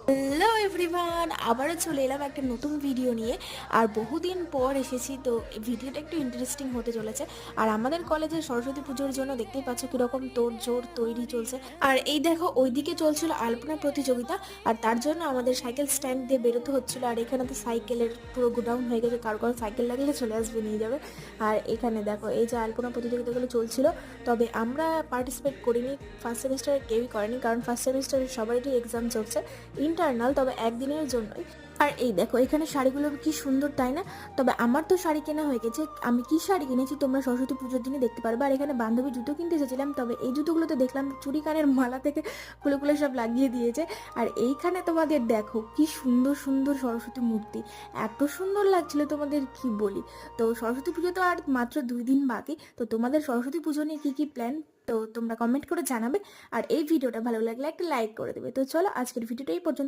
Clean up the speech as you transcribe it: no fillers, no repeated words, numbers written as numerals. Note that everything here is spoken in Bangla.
হ্যালো এভরিওয়ান, আবারও চলে এলাম একটা নতুন ভিডিও নিয়ে। আর বহুদিন পর এসেছি, তো ভিডিওটা একটু ইন্টারেস্টিং হতে চলেছে। আর আমাদের কলেজে সরস্বতী পুজোর জন্য দেখতেই পাচ্ছ কীরকম তোড়জোড় তৈরি চলছে। আর এই দেখো, ওইদিকে চলছিল আলপনা প্রতিযোগিতা, আর তার জন্য আমাদের সাইকেল স্ট্যান্ড দিয়ে বেরোতে হচ্ছিল। আর এখানে তো সাইকেলের পুরো গোডাউন হয়ে গেছে, কারো কারো সাইকেল লাগলে চলে আসবে, নিয়ে যাবে। আর এখানে দেখো, এই যে আলপনা প্রতিযোগিতাগুলো চলছিল, তবে আমরা পার্টিসিপেট করিনি। ফার্স্ট সেমিস্টারে কেউই করেনি, কারণ ফার্স্ট সেমিস্টারে সবারই এক্সাম চলছে, ইন্টারনাল, তবে একদিনের জন্যই। আর এই দেখো, এখানে শাড়িগুলো কি সুন্দর, তাই না? তবে আমার তো শাড়ি কেনা হয়ে গেছে। আমি কি শাড়ি কিনেছি তোমরা সরস্বতী পুজোর দিনে দেখতে পারবে। আর এখানে বান্ধবী জুতো কিনতে এসেছিলাম, তবে এই জুতোগুলোতে দেখলাম চুড়ি কানের মালা থেকে খুলে খুলে সব লাগিয়ে দিয়েছে। আর এইখানে তোমাদের দেখো কি সুন্দর সুন্দর সরস্বতী মূর্তি, এত সুন্দর লাগছিল তোমাদের কি বলি। তো সরস্বতী পুজো তো আর মাত্র 2 দিন বাকি। তো তোমাদের সরস্বতী পুজো নিয়ে কি কি প্ল্যান, তো তোমরা কমেন্ট করে জানাবে। আর এই ভিডিওটা ভালো লাগলে একটা লাইক করে দেবে। তো চলো, আজকের ভিডিওটা এই পর্যন্ত।